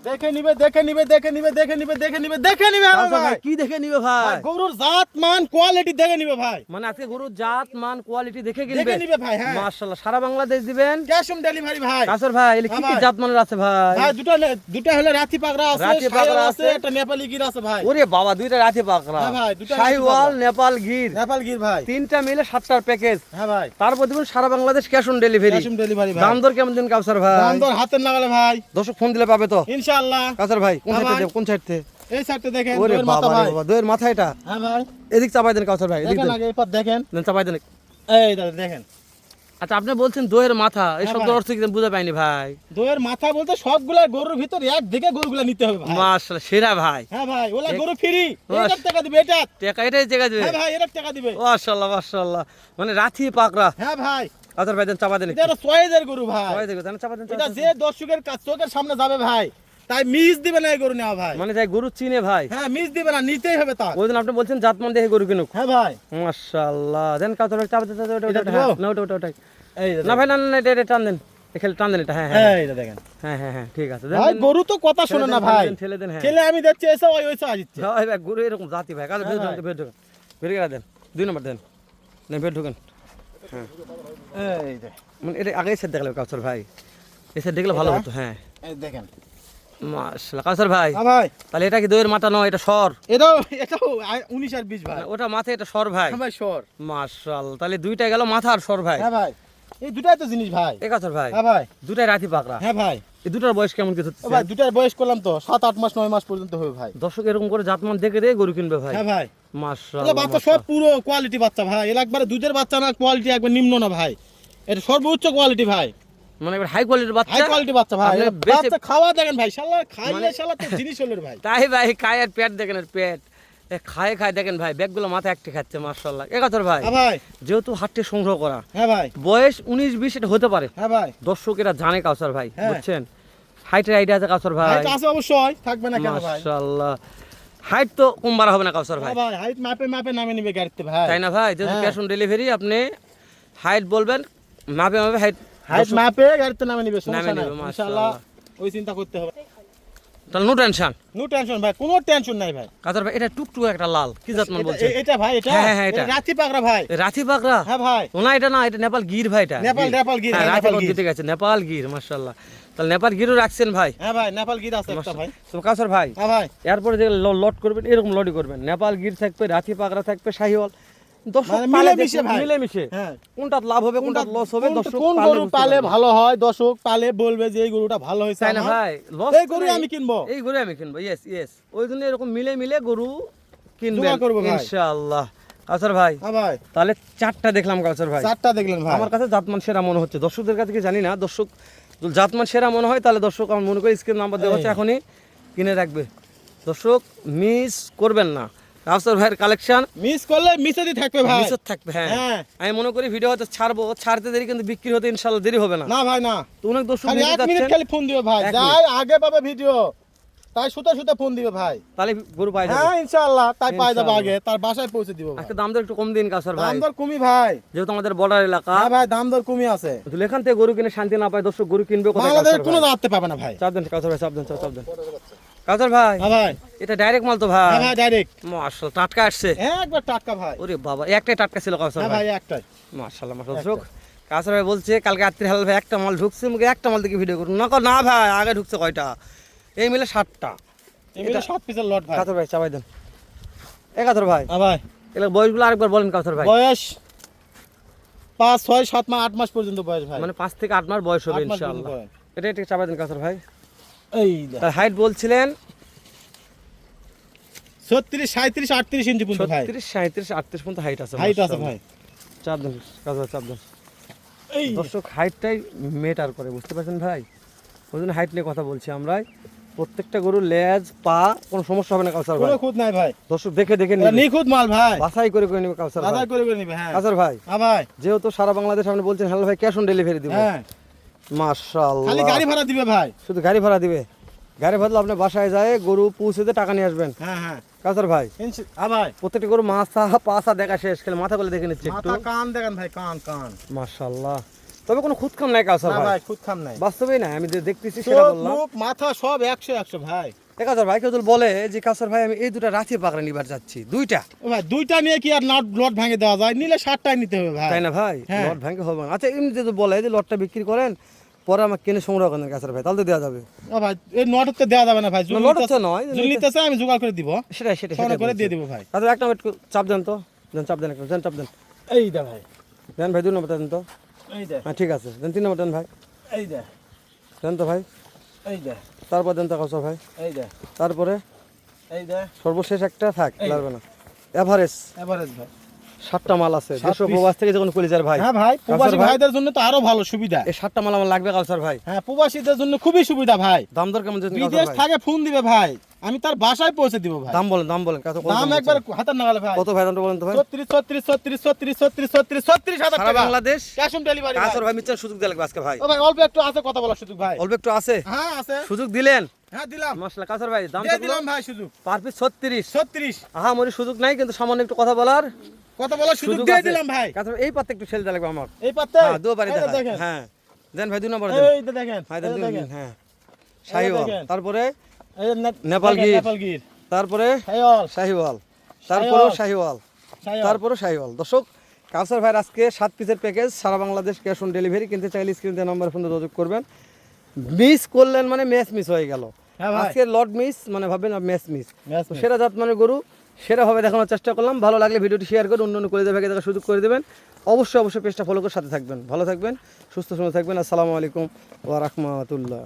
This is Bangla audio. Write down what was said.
দেখে নিবে ভাই। কি দেখে নিবে ভাই? গরুর জাত মান কোয়ালিটি দেখে নিবে ভাই। মানে আজকে গরুর জাত মান কোয়ালিটি দেখে দেখে নিবে ভাই। হ্যাঁ মাশাআল্লাহ। সারা বাংলাদেশ দিবেন ক্যাশ অন ডেলিভারি ভাই। কাসর ভাই এলে কি কি জাত মানের আছে ভাই? ভাই দুটো হলো রাতি পাগড়া আছে, শাহিওয়াল আছে, একটা নেপালি গির আছে ভাই। ওরে বাবা দুইটা রাতি পাকড়া। হ্যাঁ ভাই দুটো শাহিওয়াল নেপাল গির ভাই। তিনটা মিলে 7টার প্যাকেজ। হ্যাঁ ভাই তারপর দেখুন সারা Bangladesh cash on delivery. Cash on delivery ভাই। দাম দর কেমন দিন কাউসার ভাই? দাম দর হাতের নাগালে ভাই। দর্শক ফোন দিলে পাবে তো ইনশাআল্লাহ। কাউসার ভাই কোন হ্যাঁ সাইডে ভাই। দেব? কোন সাইড থেকে? এই সাইডটা দেখেন ওরে দইয়ের মাথা বাবা রে ভাই। বাবা দইয়ের মাথা এটা। হ্যাঁ ভাই এদিক চাপাই দেন কাউসার ভাই, এদিক দেখেন দেন। আগে এই পার দেখেন। দেন চাপাই দেন। এই দাদা দেখেন। আচ্ছা আপনি বলছেন দইয়ের মাথা, এই হ্যাঁ শব্দ ভাই। অর্থ কি বুঝা পাইনি ভাই। দইয়ের মাথা বলতে সবগুলা গরুর ভিতর এক দিকে গরুগুলা নিতে হবে ভাই। মাশাআল্লাহ সেরা ভাই। হ্যাঁ ভাই ওলা গরু ফ্রি। বাহ। এটার টাকা দিবে এটা। টাকা এটাই জায়গা দিবে। হ্যাঁ ভাই এটার টাকা দিবে। মাশাআল্লাহ মাশাআল্লাহ। মানে রাথি পাকড়া। হ্যাঁ ভাই কাউসার ভাই দেন চাপা দেন। এটা চয়েসের গরু ভাই। সবাই দেখো দেন চাপা দেন। এটা যে দর্শকের কাছ চোখের সামনে যাবে ভাই তাই মিস দিবে না এই গরু নেওয়া ভাই। মানে যাই গরু চিনে ভাই। হ্যাঁ মিস দিবে না, নিতেই হবে তার। ওই দিন আপনি বলছেন জাতমান দেখে গরু কিনুক। হ্যাঁ ভাই মাশাআল্লাহ দেন কাউসার ভাই চাপা দেন। এটা ওটা দিবো? না ওটা এই না ভাই না না এটা টান দেন। এখানে টান দেন এটা। হ্যাঁ হ্যাঁ এইটা দেখেন হ্যাঁ ঠিক আছে দেন। ভাই গরু তো কথা শোনে না ভাই। ঠেলে দেন। হ্যাঁ ছেলে আমি দেখছি এসে ওইসে আসছে। ভাই ভাই গরু এরকম জাতি ভাই। কাজ হ্যাঁ বের ঢোকেন বের করে দেন। 2 নম্বর দেন। দেন বের ঢোকেন। এই যে মানে এটা আগে এসে দেখলে কাউসার ভাই, এসে দেখলে ভালো হতো। হ্যাঁ এই দেখেন। মাশাআল্লাহ কাউসার ভাই। হ্যাঁ ভাই তাহলে এটা কি দইয়ের মাথা নয়, এটা সর? এটাও 19 আর 20 ভাই। ওটা মাথা এটা সর ভাই। হ্যাঁ ভাই সর। মাশাআল্লাহ তাহলে দুইটা গেল মাথা আর সর ভাই। হ্যাঁ ভাই এই দুটাই তো জিনিস ভাই। এ কাউসার ভাই হ্যাঁ ভাই দুটাই রাতি পাকড়া। হ্যাঁ ভাই এই দুটার বয়স কেমন কিছু? ও ভাই দুটার বয়স করলাম তো 7-8 মাস 9 মাস পর্যন্ত হবে ভাই। দর্শক এরকম করে জাতমান দেখে দিয়ে গরু কিনবে ভাই। হ্যাঁ ভাই এগুলো মাশাআল্লাহ বাচ্চা সব পুরো কোয়ালিটি বাচ্চা ভাই। এর একবারে দুধের বাচ্চা না, কোয়ালিটি একবার নিম্ন না ভাই। এটা সর্বোচ্চ কোয়ালিটি ভাই। মানে এবার হাই কোয়ালিটির হাই বাচ্চা। কোয়ালিটি বাচ্চা ভাই। আপনি এরা বেশি- বাচ্চা খাওয়া দেখেন ভাই, শালা খাইলে মানে- শালা তো জিনিস হলো রে ভাই। তাই ভাই খায় আর পেট দেখেন আর পেট খায় দেখেন ভাই ব্যাগগুলো মাথা একটি খাচ্ছে মাশাআল্লাহ। এ কাউসার ভাই হ্যাঁ ভাই যেহেতু হাটে সংগ্রহ করা, হ্যাঁ ভাই বয়স 19-20 এটা হতে পারে। হ্যাঁ ভাই দর্শক এরা জানে কাউসার ভাই, হ্যাঁ। বুঝছেন? হাইটের আইডিয়া আছে কাউসার ভাই। হাইট আছে অবশ্যই, থাকবে না কেন ভাই। মাশাআল্লাহ হাইট তো কম বাড়া হবে না কাউসার ভাই, হ্যাঁ ভাই হাইট মাপে মাপে নামে নিবে গাড়িতে ভাই। তাই না ভাই? যেহেতু হ্যাঁ। ক্যাশ অন ডেলিভারি আপনি হাইট বলবেন মাপে হাইট হাইট মাপে গাড়িতে নামে নিবে, সমস্যা নামে নাই নিবে, ইনশাআল্লাহ। মাশাআল্লাহ। ওই চিন্তা করতে হবে। তাহলে নো টেনশন। নো টেনশন ভাই, কোনো টেনশন নাই ভাই। কাউসার ভাই এটা টুকটুক একটা লাল কি জাতমান বলছে? এটা ভাই এটা হ্যাঁ, হ্যাঁ, এটা। রাতি পাগড়া ভাই। রাথি পাকড়া? হ্যাঁ ভাই ওনা এটা না, এটা নেপাল গির ভাই। এটা নেপাল গির, হ্যাঁ হ্যাঁ, রাথি নেপাল পাক গির। দিতে গেছে নেপাল গির মাশাআল্লাহ। তাহলে নেপাল গিরও রাখছেন ভাই। হ্যাঁ ভাই নেপাল গির আছে একটা ভাই। তো কাউসার ভাই হ্যাঁ ভাই এরপরে যে লট করবেন এরকম লটই করবেন, নেপাল গির থাকবে, রাথি পাকড়া থাকবে, শাহিওয়াল। দর্শক মানে পালে মিলেমিশে দেখবেন, ভাই। মিলেমিশে হ্যাঁ কোনটা লাভ হবে কোনটা লস হবে দর্শক কোন পালে গরু বুঝতে পালে পারবে। ভালো হয়, দর্শক পালে বলবে যে এই গরুটা ভালো হয়েছে তাই না আমার। ভাই? লস এই গরু আমি কিনবো। এই গরু আমি কিনবো। ইয়েস ওই জন্য এরকম মিলে গরু কিনবেন জোগাড় করবো ভাই। ইনশাআল্লাহ। কাউসার ভাই হ্যাঁ ভাই তাহলে 4টা দেখলাম কাউসার ভাই। চারটা দেখলেন ভাই। আমার কাছে জাতমান সেরা মনে হচ্ছে, দর্শকদের কাছে কি জানি না। দর্শক জাতমান সেরা মনে হয় তাহলে দর্শক আমার মনে করি স্ক্রিন নাম্বার দেওয়া হচ্ছে, এখনই কিনে রাখবে। দর্শক মিস করবেন না কাউসার ভাইয়ের কালেকশন। মিস করলে মিসেদি থাকবে ভাই। মিসত থাকবে। হ্যাঁ হ্যাঁ আমি মনে করি ভিডিও হয়তো ছাড়বো, ছাড়তে দেরি কিন্তু বিক্রি হতে ইনশাআল্লাহ দেরি হবে না। না ভাই না, তো অনেক দর্শক খালি নিতে 1 মিনিট যাচ্ছেন, খালি ফোন দিবে ভাই। 1 যাই আগে পাবে ভিডিও তাই সুতা ফোন দিবে ভাই। তাহলে গরু পাই যাবে। হ্যাঁ ইনশাআল্লাহ তাই পাই যাবে ইনশাআল্লাহ। আগে, তার বাসায় পৌঁছে দিব ভাই। আজকে দাম দর একটু কম দিন কাউসার ভাই, দাম দর কমি ভাই। যেহেতু আমাদের বর্ডার এলাকা। হ্যাঁ ভাই দাম দর কমি আছে। তাহলে এখান থেকে গরু কিনে শান্তি না পায় দর্শক গরু কিনবে কোথায়? বাংলাদেশের কোনো দাঁড়াতে পাবে না ভাই। চাপ দেন কাউসার ভাই, চাপ দেন কাউসার ভাই। হ্যাঁ ভাই এটা ডাইরেক্ট মাল তো ভাই? হ্যাঁ ভাই ডাইরেক্ট মাশাআল্লাহ টাটকা আসছে একবার টাটকা ভাই। ওরে বাবা একটাই টাটকা ছিল কাউসার হ্যাঁ ভাই। ভাই একটাই। মাশাআল্লাহ দর্শক কাউসার ভাই বলছে কালকে রাত্রি হালাল ভাই একটা মাল ঢুকছে, মুখে একটা মাল থেকে ভিডিও করুন না। না ভাই আগে ঢুকছে কয়টা? এই মিলে 7টা। এগুলো 7 পিসের লট ভাই। কাউসার ভাই চাপাই দেন। কাউসার ভাই হ্যাঁ ভাই এগুলো বয়সগুলো আরেকবার বলেন কাউসার ভাই। বয়স 5 6 7 মাস 8 মাস পর্যন্ত বয়স ভাই। মানে 5 থেকে 8 মাস বয়স হবে 8 মাস ইনশাআল্লাহ। পর্যন্ত বয়স। এটা চাপাই দেন কাউসার ভাই। এই দেখ। তার হাইট বলছিলেন 36 37 38 ইঞ্চি পর্যন্ত ভাই। 36 37 38 পর্যন্ত হাইট আছে। হাইট আছে ভাই। চাপ দেন কাউসার ভাই, চাপ দেন। এই দর্শক হাইটটাই মেটার করে, বুঝতে পারছেন ভাই? ওই জন্য হাইট নিয়ে কথা বলছি আমরা। প্রত্যেকটা গরুর লেজ পা কোনো সমস্যা হবে না কাউসার ভাই। কোনো খুদ নাই ভাই। দর্শক দেখে এটা নিবে, নিখুঁত মাল ভাই। বাছাই করে নিবে কাউসার ভাই। বাজার করে নিবে হ্যাঁ। কাউসার ভাই হ্যাঁ ভাই যেহেতু সারা বাংলাদেশ আপনি বলছেন হ্যালো ভাই ক্যাশ অন ডেলিভারি দিব। হ্যাঁ মাশাআল্লাহ খালি গাড়ি ভাড়া দিবে ভাই। শুধু গাড়ি ভাড়া দিবে। গাড়ি ভাড়া আপনি বাসায় যায় গরু পৌঁছে দিয়ে টাকা নিয়ে আসবেন। হ্যাঁ হ্যাঁ কাউসার ভাই হ্যাঁ ভাই প্রত্যেকটা গরু মাথা পাছা দেখা শেষ, খেলে মাথা গুলো দেখে নিচ্ছে একটু। মাথা কান দেখেন ভাই, কান মাশাআল্লাহ তবে কোনো খুদ খাম নাই কাউসার না ভাই ভাই খুদ খাম নাই, বাস্তবেই না, আমি যে দেখতেছি সেটা চোখ বললাম। মুখ মাথা সব 100 ভাই। কাউসার ভাই কেউ যদি বলে যে কাউসার ভাই আমি এই দুটো রাতে পাকড়া নিবার যাচ্ছি, দুইটা, ও ভাই দুইটা নিয়ে কি আর লট ভাঙে দেওয়া যায়? নিলে 60টাই নিতে হবে ভাই। তাই না ভাই? হ্যাঁ। লট ভাঙে হবে না। আচ্ছা এমনি যদি বলে যে লটটা বিক্রি করেন পরে আমাকে কিনে সংগ্রহ করেন কাউসার ভাই, তাহলে তো দেওয়া যাবে। ও ভাই এই নটতে দেওয়া যাবে না ভাই, না, লট হচ্ছে নয়, যদি নিতেছে আমি জোগাড় করে দিব, সেটাই সেটাই ফোন সেটাই করে বলছি। দিয়ে দিব ভাই। আচ্ছা এক নম্বর একটু চাপ দেন তো, দেন চাপ দেন, একটু দেন চাপ দেন, এই দে ভাই, দেন ভাই 2 নম্বর দেন তো। এই দে, হ্যাঁ ঠিক আছে, দেন 3 নম্বর দেন ভাই, এই দে, দেন তো ভাই, এই দে, তারপর দেন তো কাউসার ভাই, এই দে, তারপরে এই দে, সর্বশেষ একটা থাক, এই। লাগবে না। এভারেজ এভারেজ ভাই। 7টা মাল আছে, 7 দেশ প্রবাস থেকে যখন কলিজার ভাই। হ্যাঁ ভাই, প্রবাসী কাউসার ভাই, ভাইদের জন্য তো আরো ভালো সুবিধা। এই 7টা মাল আমার লাগবে কাউসার ভাই। হ্যাঁ প্রবাসীদের জন্য খুবই সুবিধা ভাই। দাম দর কেমন জানেন বিদেশ কাউসার ভাই? থাকে ফোন দিবে ভাই, আমি তার বাসায় পৌঁছে দিব ভাই। দাম বলেন কত, কত দাম দাম একবার বলছেন? হাতের নাগালে ভাই। কত ভাই দামটা বলেন তো ভাই? 36,000 সারা টাকা বাংলাদেশ ক্যাশ অন ডেলিভারি। কাউসার ভাই মিচ্ছার সুযোগ দেয়া লাগবে আজকে ভাই। ও ভাই অল্প একটু আছে কথা বলার সুযোগ ভাই। অল্প একটু আছে, হ্যাঁ আছে, সুযোগ দিলেন। হ্যাঁ দিলাম, মাশাআল্লাহ কাউসার ভাই দাম দিয়ে দিলাম ভাই সুযোগ। Per piece 36। 36 আহা মরি সুযোগ নাই, কিন্তু সামান্য একটু কথা বলার কথা বলার সুযোগ সুযোগ দিয়ে আছে। দিলাম ভাই। কাউসার ভাই, এই পাতে একটু ছেড়ে দেয়া লাগবে আমার। এই পাতে হ্যাঁ দুবারে এই যে দেখা, দেখেন, হ্যাঁ দেন ভাই 2 নম্বর দেন। এই যে দেখেন, হ্যাঁ এই দেন যে 2 দেখেন, হ্যাঁ শাহিওয়াল, দেখেন। তারপরে এই যে নেপাল দেখেন, গির। নেপাল গির, তারপরে শাহিওয়াল, শাহিওয়াল, তারপরেও শাহিওয়াল, শাহিওয়াল। তারপরে শাহিওয়াল। দর্শক কাউসার ভাইয়ের আজকে 7 পিসের প্যাকেজ, সারা বাংলাদেশ ক্যাশ অন ডেলিভারি। কিনতে চাইলে স্ক্রিনে নাম্বার ফোনে যোগাযোগ করবেন। মিস করলেন মানে ম্যাচ মিস হয়ে গেল। হ্যাঁ ভাই। আজকে লট মিস মানে ভাববেন ম্যাচ মিস। ম্যাচ তো মিস। সেরা জাত মানে গরু সেরাভাবে দেখানোর চেষ্টা করলাম। ভালো লাগলে ভিডিওটি শেয়ার করে অন্য করে দেবে, দেখার সুযোগ করে দেবেন। অবশ্যই পেজটা ফলো করে সাথে থাকবেন। ভালো থাকবেন, সুস্থ থাকবেন। আসসালামু আলাইকুম ওয়া রাহমাতুল্লাহ।